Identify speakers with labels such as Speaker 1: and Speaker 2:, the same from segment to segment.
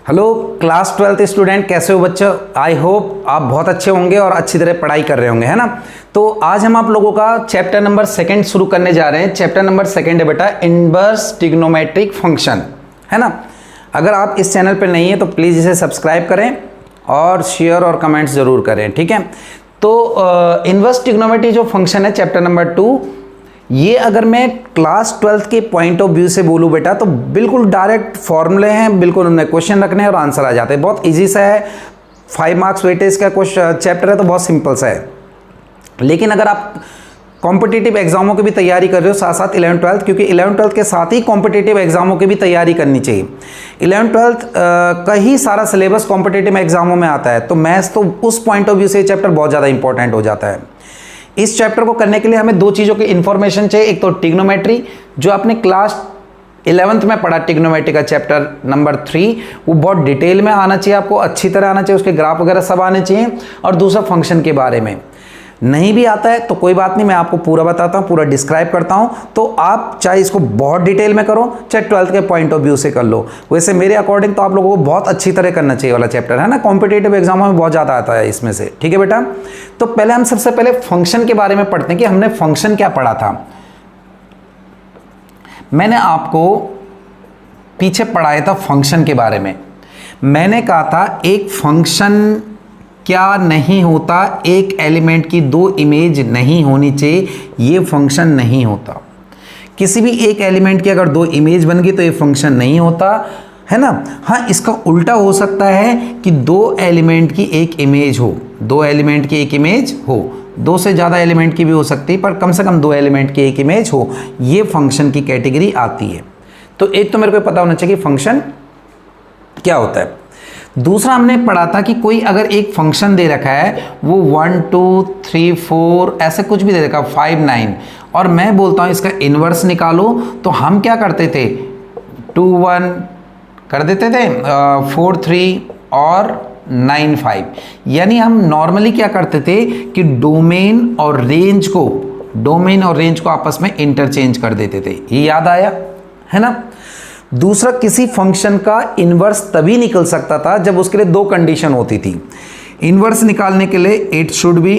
Speaker 1: Hello class 12th student, कैसे हो बच्चों। आई होप आप बहुत अच्छे होंगे और अच्छी तरह पढ़ाई कर रहे होंगे, है ना। तो आज हम आप लोगों का चैप्टर नंबर 2 शुरू करने जा रहे हैं। चैप्टर नंबर 2 है बेटा इनवर्स ट्रिग्नोमेट्रिक फंक्शन, है ना। अगर आप इस चैनल पर नहीं है तो प्लीज़ इसे सब्सक्राइब करें और शेयर और कमेंट्स ज़रूर करें, ठीक है। तो इनवर्स ट्रिग्नोमेट्री जो फंक्शन है चैप्टर नंबर 2, ये अगर मैं क्लास 12th के पॉइंट ऑफ व्यू से बोलूँ बेटा तो बिल्कुल डायरेक्ट फॉर्मूले हैं, बिल्कुल उनमें क्वेश्चन रखने हैं और आंसर आ जाते हैं। बहुत इजी सा है, 5 मार्क्स वेटेज का क्वेश्चन चैप्टर है तो बहुत सिंपल सा है। लेकिन अगर आप कॉम्पिटिटिव एग्जामों की भी तैयारी कर रहे हो साथ साथ 11th-12th, क्योंकि 11th-12th के साथ ही कॉम्पिटिटिव एग्जामों की भी तैयारी करनी चाहिए। 11th-12th का ही सारा सिलेबस कॉम्पिटिटिव एग्जामों में आता है, तो मैथ्स तो उस पॉइंट ऑफ व्यू से चैप्टर बहुत ज़्यादा इंपॉर्टेंट हो जाता है। इस चैप्टर को करने के लिए हमें दो चीज़ों की इन्फॉर्मेशन चाहिए। एक तो ट्रिग्नोमेट्री, जो आपने क्लास 11th में पढ़ा ट्रिग्नोमेट्री का चैप्टर नंबर 3, वो बहुत डिटेल में आना चाहिए, आपको अच्छी तरह आना चाहिए, उसके ग्राफ वगैरह सब आने चाहिए। और दूसरा फंक्शन के बारे में नहीं भी आता है तो कोई बात नहीं, मैं आपको पूरा बताता हूँ, पूरा डिस्क्राइब करता हूँ। तो आप चाहे इसको बहुत डिटेल में करो चाहे 12th के पॉइंट ऑफ व्यू से कर लो। वैसे मेरे अकॉर्डिंग तो आप लोगों को बहुत अच्छी तरह करना चाहिए वाला चैप्टर, है ना। कॉम्पिटिटिव एग्जामों में बहुत ज़्यादा आता है इसमें से, ठीक है बेटा। तो पहले हम सबसे पहले फंक्शन के बारे में पढ़ते हैं कि हमने फंक्शन क्या पढ़ा था। मैंने आपको पीछे पढ़ाया था फंक्शन के बारे में। मैंने कहा था एक फंक्शन क्या नहीं होता, एक एलिमेंट की दो इमेज नहीं होनी चाहिए, ये फंक्शन नहीं होता। किसी भी एक एलिमेंट की अगर दो इमेज बन गई तो ये फंक्शन नहीं होता, है ना। हाँ, इसका उल्टा हो सकता है कि दो एलिमेंट की एक इमेज हो, दो एलिमेंट की एक इमेज हो, दो से ज़्यादा एलिमेंट की भी हो सकती है, पर कम से कम दो एलिमेंट की एक इमेज हो, ये फंक्शन की कैटेगरी आती है। तो एक तो मेरे को पता होना चाहिए कि फंक्शन क्या होता है। दूसरा हमने पढ़ा था कि कोई अगर एक फंक्शन दे रखा है, वो 1 2 3 4 ऐसे कुछ भी दे रखा, 5 9, और मैं बोलता हूँ इसका इन्वर्स निकालो, तो हम क्या करते थे, 2 1 कर देते थे, 4 3 और 9 5। यानी हम नॉर्मली क्या करते थे कि डोमेन और रेंज को आपस में इंटरचेंज कर देते थे। ये याद आया, है ना। दूसरा, किसी फंक्शन का इन्वर्स तभी निकल सकता था जब उसके लिए दो कंडीशन होती थी। इन्वर्स निकालने के लिए इट शुड बी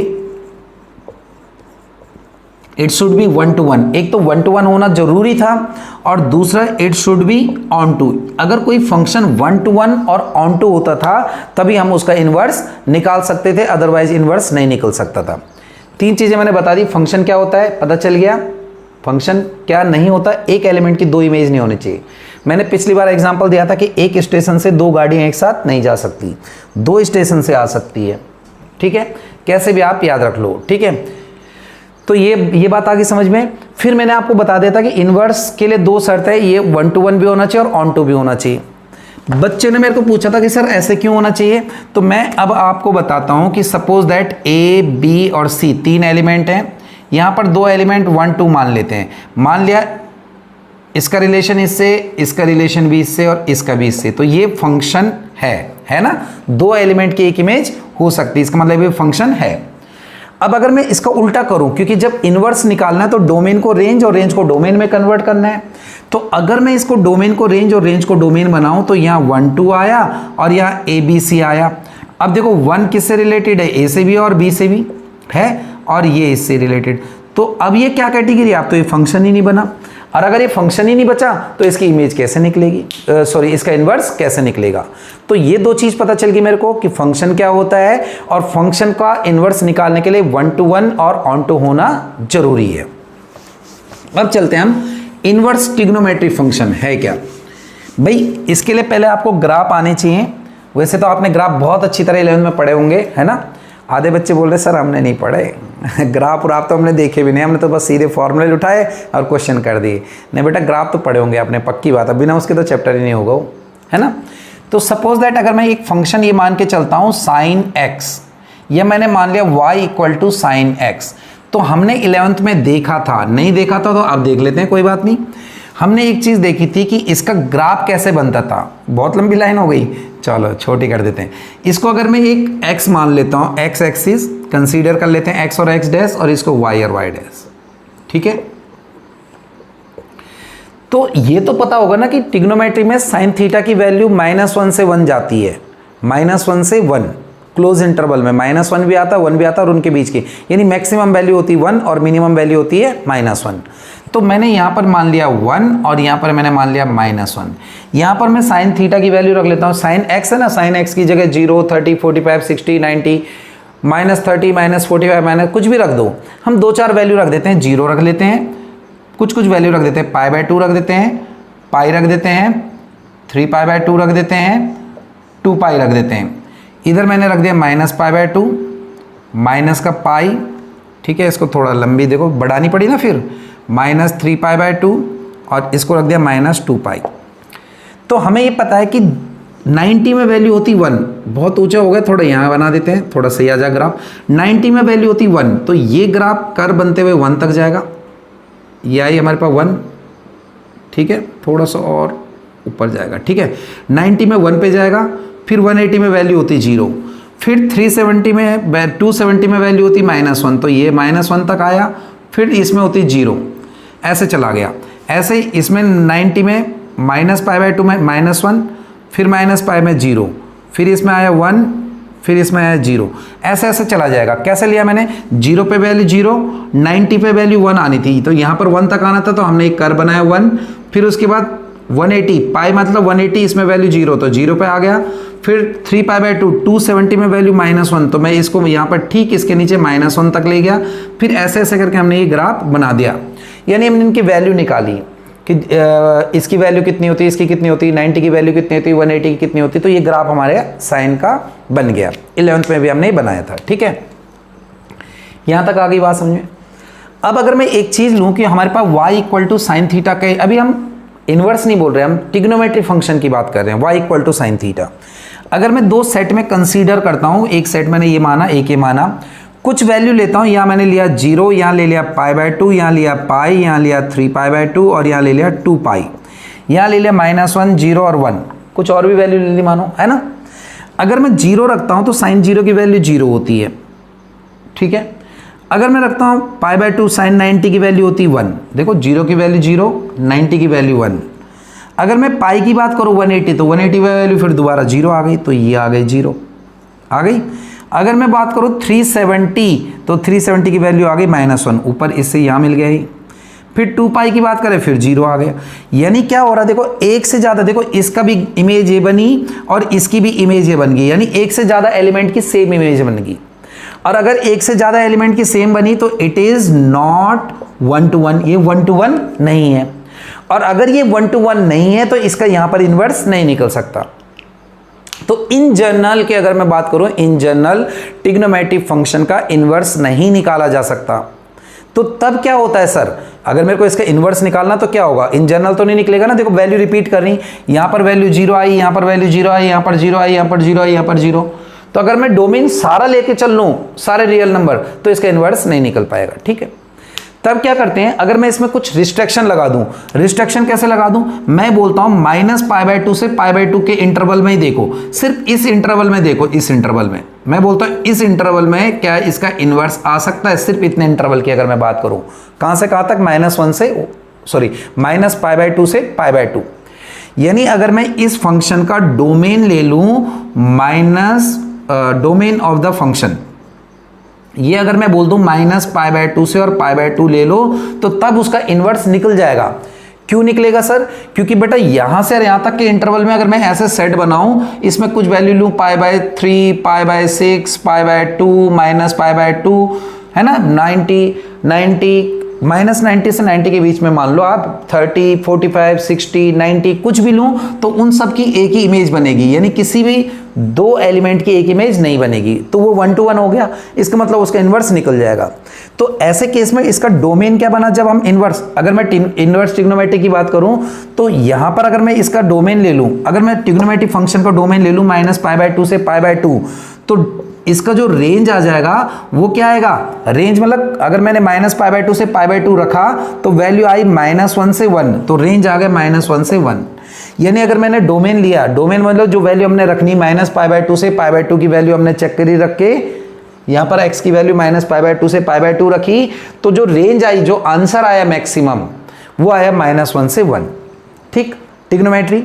Speaker 1: 1 to 1, एक तो 1 to 1 होना जरूरी था, और दूसरा it should be onto. अगर कोई फंक्शन 1 to 1 और ऑन टू होता था तभी हम उसका इन्वर्स निकाल सकते थे, अदरवाइज इन्वर्स नहीं निकल सकता था। 3 चीजें मैंने बता दी। फंक्शन क्या होता है पता चल गया, फंक्शन क्या नहीं होता, एक एलिमेंट की दो इमेज नहीं होनी चाहिए। मैंने पिछली बार एग्जांपल दिया था कि एक स्टेशन से दो गाड़ियां एक साथ नहीं जा सकती, दो स्टेशन से आ सकती है, ठीक है। कैसे भी आप याद रख लो, ठीक है। तो ये बात आ गई समझ में। फिर मैंने आपको बता दिया था कि इन्वर्स के लिए दो शर्त है, ये 1 to 1 भी होना चाहिए और ऑन टू भी होना चाहिए। बच्चे ने मेरे को पूछा था कि सर ऐसे क्यों होना चाहिए, तो मैं अब आपको बताता हूं कि सपोज दैट ए बी और सी 3 एलिमेंट हैं, यहां पर दो एलिमेंट 1 2 मान लेते हैं। मान लिया इसका रिलेशन इससे, इसका रिलेशन भी इससे और इसका भी इससे, तो ये फंक्शन है ना। दो एलिमेंट की एक इमेज हो सकती है, इसका मतलब ये फंक्शन है। अब अगर मैं इसका उल्टा करूं, क्योंकि जब इन्वर्स निकालना है तो डोमेन को रेंज और रेंज को डोमेन में कन्वर्ट करना है, तो अगर मैं इसको डोमेन को रेंज और रेंज को डोमेन बनाऊं तो यहाँ 1 2 आया और यहाँ ए बी सी आया। अब देखो 1 किससे रिलेटेड है, ए से भी और बी से भी है, और ये इससे रिलेटेड। तो अब ये क्या कैटेगरी, आप तो ये फंक्शन ही नहीं बना। और अगर ये फंक्शन ही नहीं बचा तो इसकी इमेज कैसे निकलेगी, इसका इन्वर्स कैसे निकलेगा। तो ये दो चीज पता चल गई मेरे को कि फंक्शन क्या होता है, और फंक्शन का इन्वर्स निकालने के लिए 1 to 1 और ऑन टू होना जरूरी है। अब चलते हैं हम इन्वर्स ट्रिग्नोमेट्री फंक्शन है क्या। भाई इसके लिए पहले आपको ग्राफ आने चाहिए। वैसे तो आपने ग्राफ बहुत अच्छी तरह 11th में पढ़े होंगे, है ना। आधे बच्चे बोल रहे सर हमने नहीं पढ़े ग्राफ तो हमने देखे भी नहीं, हमने तो बस सीधे फॉर्मूले उठाए और क्वेश्चन कर दिए। नहीं बेटा, ग्राफ तो पढ़े होंगे आपने, पक्की बात है, बिना उसके तो चैप्टर ही नहीं होगा, है ना। तो सपोज दैट अगर मैं एक फंक्शन ये मान के चलता हूँ साइन एक्स, या मैंने मान लिया y equal to sine x, तो हमने 11th में देखा था, नहीं देखा था तो अब देख लेते हैं, कोई बात नहीं। हमने एक चीज़ देखी थी कि इसका ग्राफ कैसे बनता था। बहुत लंबी लाइन हो गई, चलो छोटी कर देते हैं इसको। अगर मैं एक x मान लेता हूँ, x एक्सिस कंसीडर कर लेते हैं, x और x डैश, और इसको y और y डैश, ठीक है। तो ये तो पता होगा ना कि ट्रिग्नोमेट्री में साइन थीटा की वैल्यू -1 से 1 जाती है, -1 से 1 क्लोज इंटरवल में -1 भी आता है, 1 भी आता है, और उनके बीच की यानी मैक्सिमम वैल्यू होती है 1 और मिनिमम वैल्यू होती है -1। तो मैंने यहाँ पर मान लिया 1 और यहाँ पर मैंने मान लिया -1। यहाँ पर मैं साइन थीटा की वैल्यू रख लेता हूँ, साइन एक्स है ना, साइन एक्स की जगह 0, 30, 45, 60, 90, -30, -45 माइनस कुछ भी रख दो। हम 2-4 वैल्यू रख देते हैं, 0 रख लेते हैं, कुछ वैल्यू रख देते हैं, π/2 रख देते हैं, पाई रख देते हैं, 3π/2 रख देते हैं, 2π रख देते हैं। इधर मैंने रख दिया -π/2 माइनस का पाई, ठीक है, इसको थोड़ा लंबी देखो बढ़ानी पड़ी ना, फिर -3π/2 और इसको रख दिया -2π। तो हमें ये पता है कि 90 में वैल्यू होती 1, बहुत ऊंचा हो गया, थोड़ा यहाँ बना देते हैं, थोड़ा सही आ जाए ग्राफ। 90 में वैल्यू होती 1, तो ये ग्राफ कर बनते हुए 1 तक जाएगा, ये आई हमारे पास 1, ठीक है, थोड़ा सा और ऊपर जाएगा, ठीक है, 90 में 1 पे जाएगा, फिर 180 में वैल्यू होती 0, फिर 370 में 270 में वैल्यू होती -1, तो ये -1 तक आया, फिर इसमें होती 0, ऐसे चला गया। ऐसे ही इसमें 90 में -π/2 में -1, फिर -π में 0, फिर इसमें आया 1, फिर इसमें आया 0, ऐसे ऐसे चला जाएगा। कैसे लिया मैंने, 0 पे वैल्यू 0, 90 पे वैल्यू 1 आनी थी, तो यहाँ पर 1 तक आना था, तो हमने एक कर्व बनाया 1, फिर उसके बाद 180 पाई मतलब 180, इसमें वैल्यू 0, तो 0 पे आ गया, फिर 3π/2 270 में वैल्यू -1, तो मैं इसको यहाँ पर ठीक इसके नीचे -1 तक ले गया, फिर ऐसे ऐसे करके हमने ये ग्राफ बना दिया। यानी हमने इनकी वैल्यू निकाली कि इसकी वैल्यू कितनी होती है, इसकी कितनी होती है, 90 की वैल्यू कितनी होती है, 180 की कितनी होती है, तो ये ग्राफ हमारे साइन का बन गया। 11th में भी हमने बनाया था, ठीक है, यहाँ तक आ गई बात समझ में। अब अगर मैं एक चीज़ लूँ कि हमारे पास y = साइन थीटा के, अभी हम इन्वर्स नहीं बोल रहे, हम ट्रिग्नोमेट्री फंक्शन की बात कर रहे हैं, y = साइन थीटा। अगर मैं 2 सेट में कंसीडर करता हूँ, एक सेट मैंने ये माना, एक ये माना, कुछ वैल्यू लेता हूँ, यहाँ मैंने लिया 0, यहाँ ले लिया π/2, यहाँ लिया पाई, यहाँ लिया 3π/2 और यहाँ ले लिया 2π, यहाँ ले लिया -1, 0 और 1, कुछ और भी वैल्यू ले ली मानो, है ना। अगर मैं 0 रखता हूँ तो साइन 0 की वैल्यू 0 होती है, ठीक है। अगर मैं रखता हूँ π/2 साइन 90 की वैल्यू होती है 1, देखो 0 की वैल्यू 0, 90 की वैल्यू 1। अगर मैं पाई की बात करूँ 180, तो 180 की वैल्यू फिर दोबारा 0 आ गई, तो ये आ गई 0 आ गई। अगर मैं बात करूँ 370, तो 370 की वैल्यू आ गई -1, ऊपर इससे यहाँ मिल गया ही। फिर 2π की बात करें, फिर 0 आ गया। यानी क्या हो रहा है, देखो एक से ज़्यादा, देखो इसका भी इमेज ये बनी और इसकी भी इमेज ये बन गई, यानी एक से ज़्यादा एलिमेंट की सेम इमेज बन गई। और अगर एक से ज़्यादा एलिमेंट की सेम बनी तो इट इज़ नॉट 1 to 1, ये 1 to 1 नहीं है। और अगर ये 1 to 1 नहीं है तो इसका यहाँ पर इन्वर्स नहीं निकल सकता। तो इन जनरल के अगर मैं बात करूं, इन जनरल ट्रिग्नोमेट्री फंक्शन का इन्वर्स नहीं निकाला जा सकता। तो तब क्या होता है सर, अगर मेरे को इसका इन्वर्स निकालना तो क्या होगा, इन जनरल तो नहीं निकलेगा ना। देखो वैल्यू रिपीट कर रही, यहाँ पर वैल्यू 0 आई, यहाँ पर वैल्यू 0 आई, यहाँ पर 0 आई, यहाँ पर 0 आई, यहाँ पर 0। तो अगर मैं डोमेन सारा लेके चल लूँ, सारे रियल नंबर, तो इसका इन्वर्स नहीं निकल पाएगा, ठीक है। तब क्या करते हैं, अगर मैं इसमें कुछ रिस्ट्रिक्शन लगा दूं, रिस्ट्रिक्शन कैसे लगा दूं, मैं बोलता हूं -π/2 से π/2 के इंटरवल में ही देखो, सिर्फ इस इंटरवल में देखो, इस इंटरवल में मैं बोलता हूं इस इंटरवल में क्या इसका इन्वर्स आ सकता है, सिर्फ इतने इंटरवल की अगर मैं बात करूं, कहां से कहां तक, -π/2 से π/2। यानी अगर मैं इस फंक्शन का डोमेन ले लूं, डोमेन ऑफ द फंक्शन, ये अगर मैं बोल दूं -π/2 से और π/2 ले लो, तो तब उसका इन्वर्स निकल जाएगा। क्यों निकलेगा सर, क्योंकि बेटा यहां से यहां तक के इंटरवल में अगर मैं ऐसे सेट बनाऊं, इसमें कुछ वैल्यू लूं π/3, π/6, π/2, -π/2, है ना, 90 से 90 के बीच में मान लो आप 30, 45, 60, 90 कुछ भी लूं, तो उन सब की एक ही इमेज बनेगी, यानी किसी भी 2 एलिमेंट की एक इमेज नहीं बनेगी, तो वो 1 to 1 हो गया, इसका मतलब उसका इन्वर्स निकल जाएगा। तो ऐसे केस में इसका डोमेन क्या बना, जब हम इन्वर्स, अगर मैं इन्वर्स ट्रिग्नोमेट्री की बात करूं, तो यहां पर अगर मैं इसका डोमेन ले लूं, अगर मैं ट्रिग्नोमेट्री फंक्शन का डोमेन ले लूं -π/2 से π/2, तो इसका जो रेंज आ जाएगा वो क्या आएगा, रेंज मतलब अगर मैंने -π/2 से π/2 रखा तो वैल्यू आई -1 से 1, तो रेंज आ गया -1 से 1। यानी अगर मैंने डोमेन लिया, डोमेन मतलब जो वैल्यू हमने रखनी -π/2 से π/2 की वैल्यू हमने चेक करी, रख के यहाँ पर x की वैल्यू -π/2 से π/2 रखी, तो जो रेंज आई, जो आंसर आया मैक्सिमम, वो आया -1 से 1। ठीक, ट्रिग्नोमेट्री।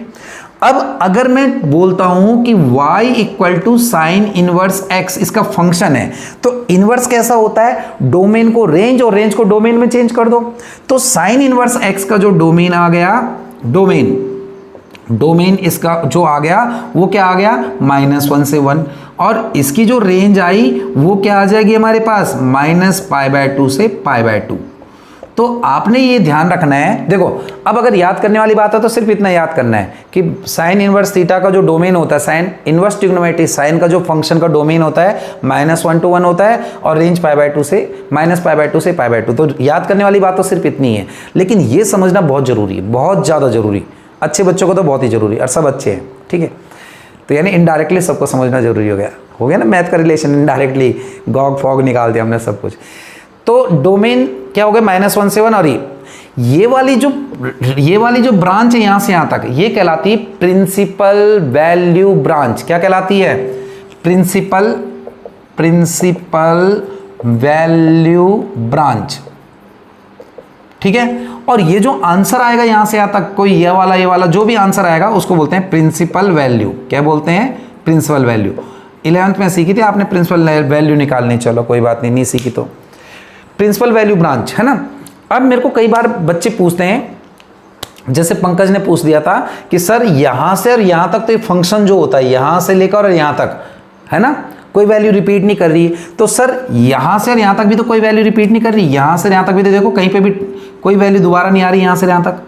Speaker 1: अब अगर मैं बोलता हूं कि y equal to sine inverse x इसका फंक्शन है, तो इनवर्स कैसा होता है, डोमेन को रेंज और रेंज को डोमेन में चेंज कर दो। तो साइन इनवर्स x का जो डोमेन आ गया, डोमेन इसका जो आ गया वो क्या आ गया, -1 से 1, और इसकी जो रेंज आई वो क्या आ जाएगी हमारे पास, -π/2 से π/2। तो आपने ये ध्यान रखना है, देखो अब अगर याद करने वाली बात है तो सिर्फ इतना याद करना है कि साइन इनवर्स थीटा का जो डोमेन होता है, साइन इनवर्स ट्रिग्नोमेट्री साइन का जो फंक्शन का डोमेन होता है -1 to 1 होता है, और रेंज π/2 से -π/2 से π/2। तो याद करने वाली बात तो सिर्फ इतनी है, लेकिन ये समझना बहुत जरूरी है, बहुत ज़्यादा जरूरी। अच्छे बच्चों को तो बहुत ही जरूरी, और सब अच्छे हैं, ठीक है। तो यानी इनडायरेक्टली सबको समझना जरूरी हो गया ना, मैथ का रिलेशन इनडायरेक्टली गॉग फॉग निकाल दिया हमने सब कुछ। तो डोमेन क्या हो गया, -1 से 1, और ये वाली जो ब्रांच है यहां से यहां तक, ये कहलाती है प्रिंसिपल वैल्यू ब्रांच। क्या कहलाती है, प्रिंसिपल वैल्यू ब्रांच, ठीक है। और ये जो आंसर आएगा यहां से यहां तक, कोई ये वाला जो भी आंसर आएगा उसको बोलते हैं प्रिंसिपल वैल्यू। क्या बोलते हैं, प्रिंसिपल वैल्यू। 11th में सीखी थी आपने प्रिंसिपल वैल्यू निकालनी, चलो कोई बात नहीं सीखी तो प्रिंसिपल वैल्यू ब्रांच है ना। अब मेरे को कई बार बच्चे पूछते हैं, जैसे पंकज ने पूछ दिया था कि सर यहां से और यहां तक तो फंक्शन जो होता है यहां से लेकर और यहां तक है ना, कोई वैल्यू रिपीट नहीं कर रही है। तो सर यहां से और यहां तक भी तो कोई वैल्यू रिपीट नहीं कर रही, यहां से यहां तक भी तो देखो कहीं पे भी कोई वैल्यू दोबारा नहीं आ रही, यहां से यहां तक,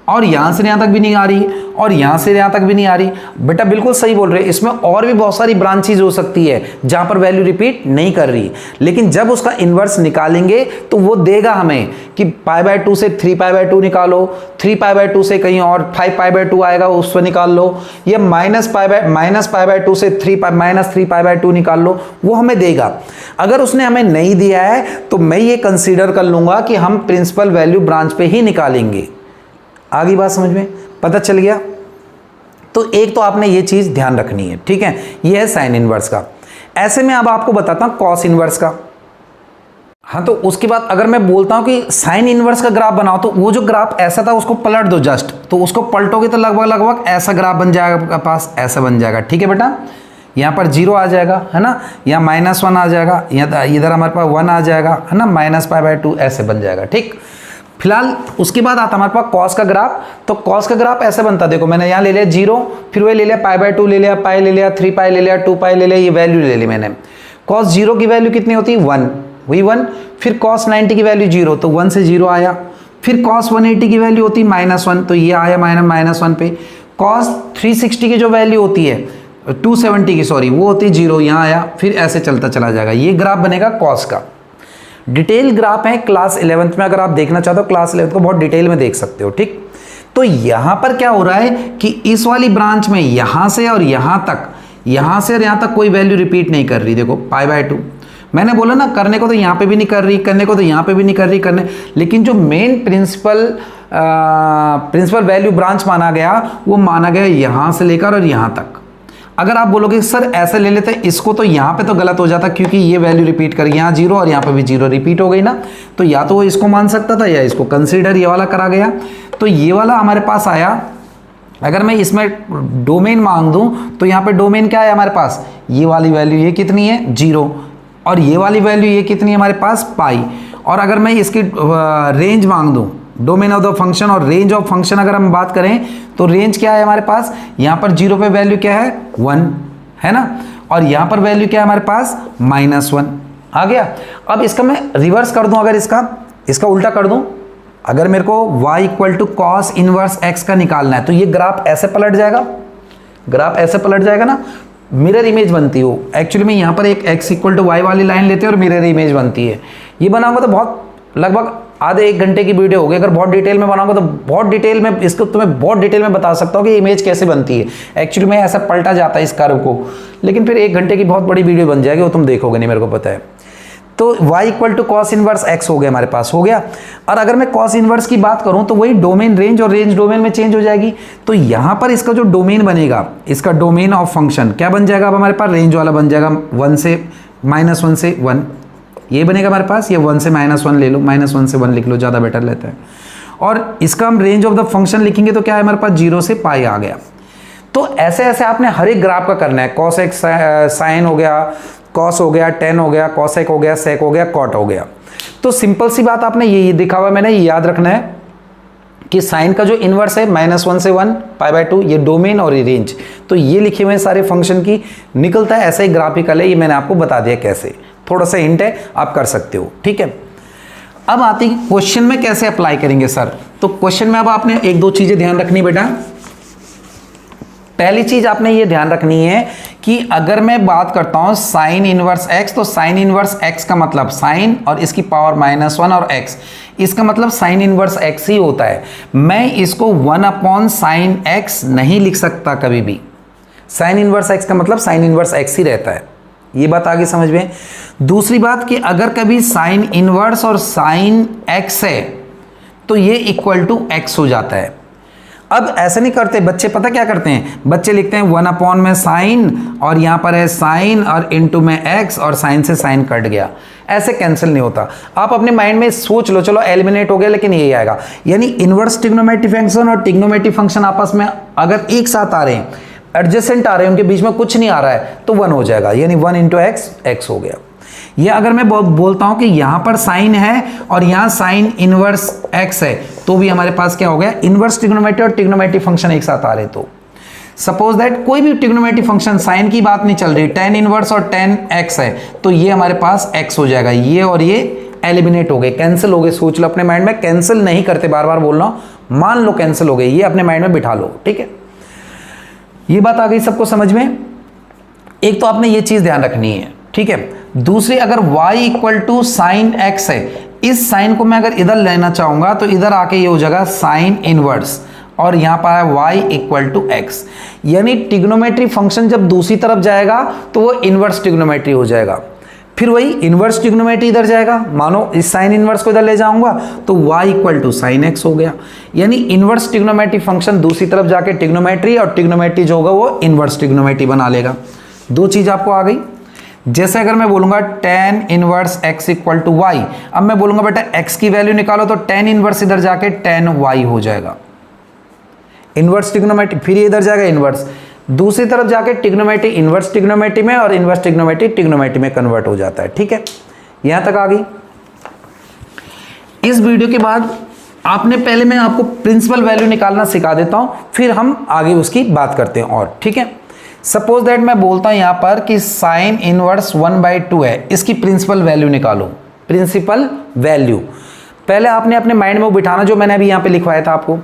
Speaker 1: और यहां से यहां तक भी नहीं आ रही, और यहां से यहां तक भी नहीं आ रही। बेटा बिल्कुल सही बोल रहे हैं, इसमें और भी बहुत सारी ब्रांचेज हो सकती है जहां पर वैल्यू रिपीट नहीं कर रही, लेकिन जब उसका इनवर्स निकालेंगे तो वो देगा हमें कि π/2 से 3π/2 निकालो, 3π/2 से कहीं और 5π/2 आएगा उसको निकाल लो, या -π/2 से -3π/2 निकाल लो, वो हमें देगा। अगर उसने हमें नहीं दिया है तो मैं ये कंसीडर कर लूंगा कि हम प्रिंसिपल वैल्यू ब्रांच पे ही निकालेंगे। आगे बात समझ में, पता चल गया। तो एक तो आपने ये चीज ध्यान रखनी है, ठीक है। ये है साइन इनवर्स का। ऐसे में अब आपको बताता हूं कॉस इनवर्स का। हाँ, तो उसके बाद अगर मैं बोलता हूं कि साइन इनवर्स का ग्राफ बनाओ, तो वो जो ग्राफ ऐसा था उसको पलट दो जस्ट, तो उसको पलटोगे तो लगभग ऐसा ग्राफ बन जाएगा आपके पास, ऐसा बन जाएगा, ठीक है बेटा। यहाँ पर 0 आ जाएगा है ना, यहाँ -1 आ जाएगा, यहाँ इधर हमारे पास 1 आ जाएगा है ना, -π/2 ऐसे बन जाएगा, ठीक। फिलहाल उसके बाद आता हमारे पास कॉस का ग्राफ। तो कॉस का ग्राफ ऐसे बनता, देखो मैंने यहाँ ले लिया 0, फिर वही ले लिया π/2 ले लिया, पाई ले लिया, 3π ले लिया, 2π ले लिया, ये वैल्यू ले ली मैंने। कॉस 0 की वैल्यू कितनी होती है, 1, वही 1। फिर कॉस 90 की वैल्यू 0, तो 1 से 0 आया। फिर कॉस 180 की वैल्यू होती है -1, तो ये आया -1 पे। कॉस 360 की जो वैल्यू होती है 270 की, सॉरी, वो होती है 0, यहाँ आया, फिर ऐसे चलता चला जाएगा। ये ग्राफ बनेगा कॉस का। डिटेल ग्राफ है क्लास 11th में, अगर आप देखना चाहते हो क्लास 11th को बहुत डिटेल में देख सकते हो, ठीक। तो यहां पर क्या हो रहा है कि इस वाली ब्रांच में यहां से और यहां तक, यहां से और यहां तक कोई वैल्यू रिपीट नहीं कर रही। देखो π/2 मैंने बोला ना, करने को तो यहां पे भी नहीं कर रही, करने को तो यहां पे भी नहीं कर रही, लेकिन जो मेन प्रिंसिपल वैल्यू ब्रांच माना गया वो माना गया यहां से लेकर और यहां तक। अगर आप बोलोगे सर ऐसे ले लेते हैं इसको, तो यहाँ पे तो गलत हो जाता, क्योंकि ये वैल्यू रिपीट कर, यहाँ 0 और यहाँ पे भी 0 रिपीट हो गई ना, तो या तो वो इसको मान सकता था या इसको कंसीडर ये वाला करा गया। तो ये वाला हमारे पास आया। अगर मैं इसमें डोमेन मांग दूं तो यहाँ पे डोमेन क्या है हमारे पास, ये वाली वैल्यू ये कितनी है 0, और ये वाली वैल्यू ये कितनी है हमारे पास पाई। और अगर मैं इसकी रेंज मांग दूं, डोमेन ऑफ द फंक्शन और रेंज ऑफ फंक्शन अगर हम बात करें तो रेंज क्या है हमारे पास, यहाँ पर 0 पे वैल्यू क्या है 1 है ना, और यहाँ पर वैल्यू क्या है हमारे पास -1 आ गया। अब इसका मैं रिवर्स कर दूं, अगर इसका उल्टा कर दूं, अगर मेरे को y equal to cos inverse x का निकालना है तो ये ग्राफ ऐसे पलट जाएगा, ग्राफ ऐसे पलट जाएगा ना, मिरर इमेज बनती हो। एक्चुअली में यहाँ पर एक x इक्वल टू y वाली लाइन लेते हैं और मिरर इमेज बनती है। ये बनाऊंगा तो बहुत लगभग आधे 1 घंटे की वीडियो होगी। अगर बहुत डिटेल में बनाऊंगा तो बहुत डिटेल में इसको तुम्हें बहुत डिटेल में बता सकता हूँ कि इमेज कैसे बनती है। एक्चुअली में ऐसा पलटा जाता है इस कर्व को, लेकिन फिर 1 घंटे की बहुत बड़ी वीडियो बन जाएगी, वो तुम देखोगे नहीं, मेरे को पता है। तो y equal to cos inverse x हो गया हमारे पास, हो गया। और अगर मैं कॉस इनवर्स की बात करूं तो वही डोमेन रेंज और रेंज डोमेन में चेंज हो जाएगी। तो यहां पर इसका जो डोमेन बनेगा, इसका डोमेन ऑफ फंक्शन क्या बन जाएगा, अब हमारे पास रेंज वाला बन जाएगा 1 से -1 से 1, ये बनेगा हमारे पास। ये 1 से -1 ले लो, -1 से 1 लिख लो, ज़्यादा बेटर रहता है। और इसका हम रेंज ऑफ द फंक्शन लिखेंगे तो क्या है हमारे पास 0 से पाई आ गया। तो ऐसे ऐसे आपने हर एक ग्राफ का करना है। कॉस एक्स साइन हो गया, कॉस हो गया, टेन हो गया, कॉसेक हो गया, सेक हो गया, कॉट हो गया। तो सिंपल सी बात आपने ये दिखा हुआ मैंने, ये याद रखना है कि साइन का जो इनवर्स है -1 से 1 π/2, ये डोमेन और ये रेंज। तो ये लिखे हुए सारे फंक्शन की निकलता है ऐसा ही ग्राफिकल है, ये मैंने आपको बता दिया कैसे, थोड़ा सा हिंट है, आप कर सकते हो। ठीक है, अब आती है क्वेश्चन में कैसे अप्लाई करेंगे सर। तो क्वेश्चन में अब आपने एक दो चीजें ध्यान रखनी बेटा। पहली चीज आपने ये ध्यान रखनी है कि अगर मैं बात करता हूं साइन इनवर्स एक्स, तो साइन इनवर्स एक्स का मतलब साइन और इसकी पावर -1 और एक्स, इसका मतलब साइन इनवर्स एक्स ही होता है। मैं इसको 1/sin x नहीं लिख सकता कभी भी। साइन इनवर्स एक्स का मतलब साइन इनवर्स एक्स ही रहता है। ये बात आगे समझ में। दूसरी बात कि अगर कभी साइन इनवर्स और साइन एक्स है तो ये इक्वल टू एक्स हो जाता है। अब ऐसा नहीं करते बच्चे, पता क्या करते हैं, बच्चे लिखते हैं 1/ में साइन और यहां पर है साइन और इनटू में एक्स और साइन से साइन कट गया। ऐसे कैंसिल नहीं होता। आप अपने माइंड में सोच लो, चलो एलिमिनेट हो गया, लेकिन यही आएगा। यानी इनवर्स ट्रिग्नोमेट्री फंक्शन और ट्रिग्नोमेट्री फंक्शन आपस में अगर एक साथ आ रहे हैं, एडजेसेंट आ रहे हैं, उनके बीच में कुछ नहीं आ रहा है, तो 1 हो जाएगा, यानी 1 × x x हो गया। ये अगर मैं बोलता हूं कि यहां पर साइन है और यहां साइन इनवर्स x है, तो भी हमारे पास क्या हो गया, इनवर्स ट्रिग्नोमेट्री और ट्रिग्नोमेट्री फंक्शन एक साथ आ रहे। तो सपोज दैट कोई भी ट्रिग्नोमेट्री फंक्शन, साइन की बात नहीं चल रही, tan इनवर्स और tan x है, तो ये हमारे पास x हो जाएगा। ये और ये एलिमिनेट हो गए, कैंसिल हो गए। सोच लो अपने माइंड में, कैंसिल नहीं करते, बार बार बोल रहा हूं, मान लो कैंसिल हो गए, ये अपने माइंड में बिठा लो। ठीक है, ये बात आ गई सबको समझ में। एक तो आपने ये चीज ध्यान रखनी है। ठीक है, दूसरी, अगर y = sin x है, इस साइन को मैं अगर इधर लेना चाहूंगा तो इधर आके ये हो जाएगा साइन इनवर्स और यहां पर है y = x। यानी ट्रिग्नोमेट्री फंक्शन जब दूसरी तरफ जाएगा तो वो इनवर्स ट्रिग्नोमेट्री हो जाएगा। फिर वही इनवर्स ट्रिग्नोमेट्री इधर जाएगा, मानो इस साइन इनवर्स को इधर ले जाऊंगा तो y = sin x हो गया। यानी इनवर्स ट्रिग्नोमेट्री फंक्शन दूसरी तरफ जाके ट्रिग्नोमेट्री, और ट्रिग्नोमेट्री जो होगा वो इनवर्स ट्रिग्नोमेट्री बना लेगा। दो चीज आपको आ गई। जैसे अगर मैं बोलूंगा tan इनवर्स x = y, अब मैं बोलूंगा बेटा x की वैल्यू निकालो, तो tan इनवर्स इधर जाके tan y हो जाएगा, इनवर्स ट्रिग्नोमेट्री। फिर इधर जाएगा इनवर्स, दूसरी तरफ जाके ट्रिग्नोमेट्री इनवर्स ट्रिग्नोमेट्री में और इनवर्स ट्रिग्नोमेट्री ट्रिग्नोमेट्री में कन्वर्ट हो जाता है। ठीक है, यहां तक आ गई। इस वीडियो के बाद आपने, पहले मैं आपको प्रिंसिपल वैल्यू निकालना सिखा देता हूं, फिर हम आगे उसकी बात करते हैं। और ठीक है, सपोज दैट मैं बोलता हूं यहां पर कि साइन इनवर्स 1/2 है, इसकी प्रिंसिपल वैल्यू निकालो। प्रिंसिपल वैल्यू पहले आपने अपने माइंड में वो बिठाना जो मैंने अभी यहां पे लिखवाया था आपको,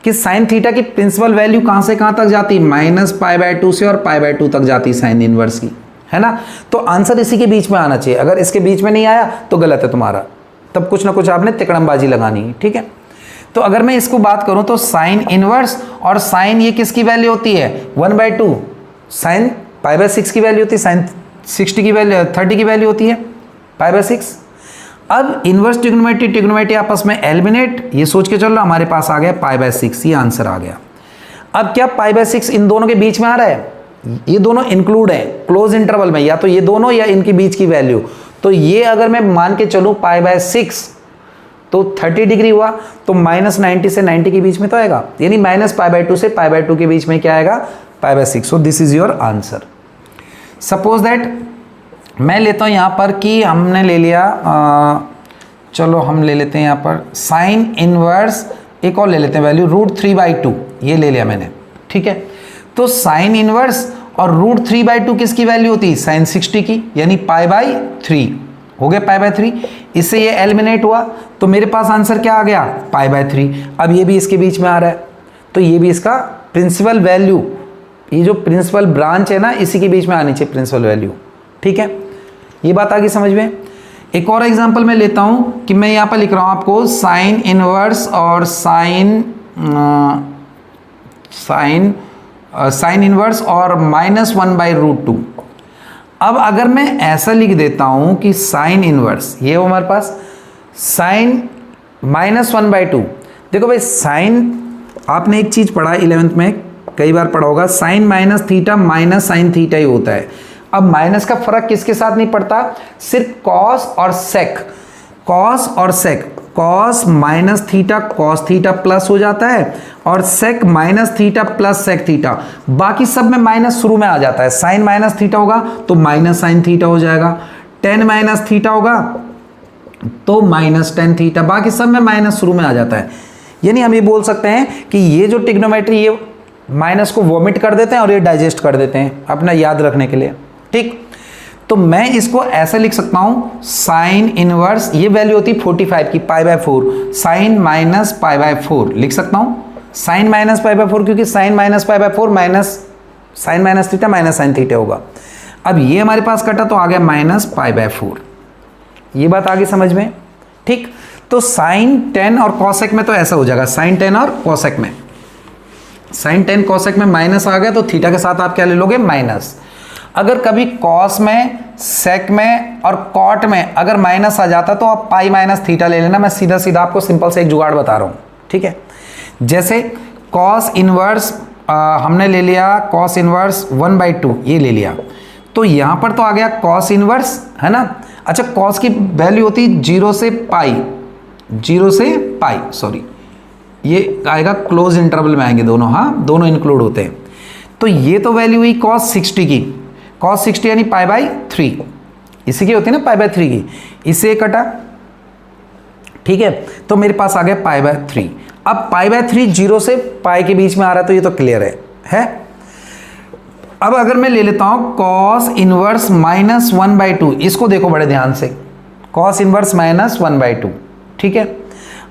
Speaker 1: कि साइन थीटा की प्रिंसिपल वैल्यू कहां से कहां तक जाती, -π/2 से और π/2 तक जाती साइन इनवर्स की, है ना। तो आंसर इसी के बीच में आना चाहिए। अगर इसके बीच में नहीं आया तो गलत है तुम्हारा, तब कुछ ना कुछ आपने तिकड़मबाजी लगानी है। ठीक है, तो अगर मैं इसको बात करूं तो साइन इनवर्स और साइन, ये किसकी वैल्यू होती है 1/2, साइन π/6 की वैल्यू होती है, साइन 60 की वैल्यू 30 की वैल्यू होती है π/6। अब इनवर्स ट्रिग्नोमेट्री आपस में एलिमिनेट, ये सोच के चल रहा, हमारे पास आ गया π/6, ये आंसर आ गया। अब क्या π/6 इन दोनों के बीच में आ रहा है, ये दोनों इंक्लूड है क्लोज इंटरवल में, या तो ये दोनों या इनके बीच की वैल्यू। तो ये अगर मैं मान के चलूं π/6 तो 30 डिग्री हुआ, तो -90 से 90 के बीच में तो आएगा, यानी -π/2 से π/2 के बीच में क्या आएगा, π/6। So this is your answer. Suppose that मैं लेता हूं यहां पर कि हमने ले लिया, चलो हम ले लेते हैं यहां पर साइन इनवर्स, एक और ले लेते हैं वैल्यू √3/2, ये ले लिया मैंने। ठीक है, तो साइन इनवर्स और √3/2 किसकी वैल्यू होती है, साइन 60 की, यानी π/3 हो गया, π/3। इससे ये एलिमिनेट हुआ, तो मेरे पास आंसर क्या आ गया, π/3। अब ये भी इसके बीच में आ रहा है, तो ये भी इसका प्रिंसिपल वैल्यू, ये जो प्रिंसिपल ब्रांच है ना, इसी के बीच में आनी चाहिए प्रिंसिपल वैल्यू। ठीक है, ये बात आ गई समझ में। एक और एग्जांपल मैं लेता हूं कि मैं यहां पर लिख रहा हूं आपको साइन इनवर्स और साइन इनवर्स और -1/√2। अब अगर मैं ऐसा लिख देता हूं कि साइन इनवर्स, ये हो हमारे पास साइन -1/2। देखो भाई, साइन आपने एक चीज पढ़ा 11th में, कई बार पढ़ा होगा, sine minus theta minus sine theta ही होता है। अब माइनस का फर्क किसके साथ नहीं पड़ता, सिर्फ कॉस और सेक। कॉस और sec, cos minus theta cos theta plus हो जाता है, और sec minus theta plus sec theta, बाकी सब में माइनस शुरू में आ जाता है। साइन माइनस थीटा होगा तो माइनस साइन थीटा हो जाएगा, टेन माइनस थीटा होगा तो माइनस टेन थीटा, बाकी सब में माइनस शुरू में आ जाता है। यानी हम ये बोल सकते हैं कि ये जो ट्रिग्नोमेट्री ये माइनस को वोमिट कर देते हैं और ये डाइजेस्ट कर देते हैं अपना याद रखने के लिए। ठीक, तो मैं इसको ऐसे लिख सकता हूं साइन इनवर्स, ये वैल्यू होती है 45 की pi by 4, sine minus pi by 4 लिख सकता हूं, साइन माइनस पाई बाय 4, क्योंकि sine minus pi by 4 minus sine minus theta minus sine theta होगा। अब ये हमारे पास कटा तो आ गया माइनस पाई बाय 4। ये बात आगे समझ में? ठीक, तो साइन 10 और कॉसेक में तो ऐसा हो जाएगा, साइन 10 और कॉसेक में, साइन 10 कॉसेक में माइनस आ गया तो थीटा के साथ आप क्या ले लोगे? माइनस। अगर कभी कॉस में, सेक में और कॉट में अगर माइनस आ जाता तो आप पाई माइनस थीटा ले लेना। मैं सीधा सीधा आपको सिंपल से एक जुगाड़ बता रहा हूं, ठीक है। जैसे कॉस इनवर्स हमने ले लिया, कॉस इनवर्स 1/2 ये ले लिया, तो यहां पर तो आ गया कॉस इनवर्स, है ना। अच्छा, कॉस की वैल्यू होती 0 से पाई, 0 से पाई, सॉरी ये आएगा क्लोज इंटरवल में आएंगे दोनों, हाँ दोनों इंक्लूड होते हैं। तो ये तो वैल्यू हुई कॉस 60 की, कॉस 60 यानी पाई बाई 3, इसी की होती है ना पाई बाई 3 की, इससे कटा, ठीक है। तो मेरे पास आ गया पाई बाय 3। अब पाई बाय 3 0 से पाई के बीच में आ रहा है तो ये तो क्लियर है। अब अगर मैं ले लेता हूं कॉस इनवर्स माइनस 1/2, इसको देखो बड़े ध्यान से, कॉस इनवर्स माइनस 1/2, ठीक है।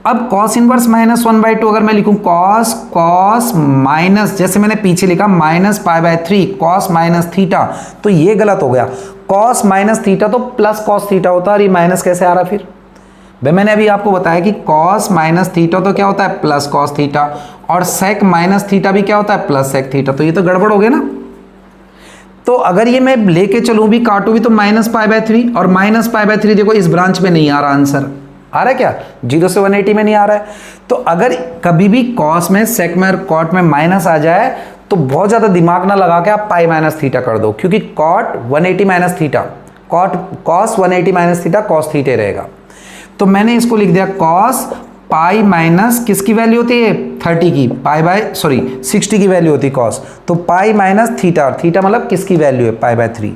Speaker 1: अब कॉस इनवर्स माइनस 1/2 अगर मैं लिखूं कॉस माइनस, जैसे मैंने पीछे लिखा minus pi bye 3 cos minus theta, तो ये गलत हो गया। कॉस माइनस थीटा तो प्लस कॉस थीटा होता है, और ये माइनस कैसे आ रहा फिर? भाई मैंने अभी आपको बताया कि कॉस माइनस थीटा तो क्या होता है? प्लस कॉस थीटा, और सेक माइनस थीटा भी क्या होता है? प्लस सेक थीटा, तो ये तो गड़बड़ हो गया ना। तो अगर ये मैं लेके चलूं भी, काटूं भी, तो माइनस पाई बाय 3, और माइनस पाई बाय 3 देखो इस ब्रांच में नहीं आ रहा, आंसर आ रहा है क्या? 0 से 180 में नहीं आ रहा है। तो अगर कभी भी कॉस में, सेक में और कॉट में माइनस आ जाए तो बहुत ज्यादा दिमाग ना लगा के आप पाई माइनस थीटा कर दो, क्योंकि cot 180 minus theta, cos 180 minus theta cos theta रहेगा। तो मैंने इसको लिख दिया कॉस पाई माइनस किसकी वैल्यू होती है? 30 की, पाई बाय 60 की वैल्यू होती है कॉस, तो पाई माइनस थीटा, और थीटा मतलब किसकी वैल्यू है? Pi by 3।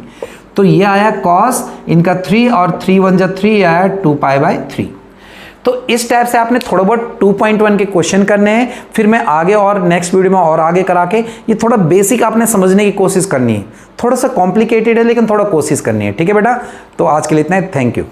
Speaker 1: तो ये आया कॉस इनका 3, और 3 1 जा 3 आया 2 पाई बाय 3। तो इस टाइप से आपने थोड़ा बहुत 2.1 के क्वेश्चन करने हैं, फिर मैं आगे और नेक्स्ट वीडियो में और आगे करा के ये थोड़ा बेसिक आपने समझने की कोशिश करनी है। थोड़ा सा कॉम्प्लिकेटेड है लेकिन थोड़ा कोशिश करनी है, ठीक है बेटा। तो आज के लिए इतना ही, थैंक यू।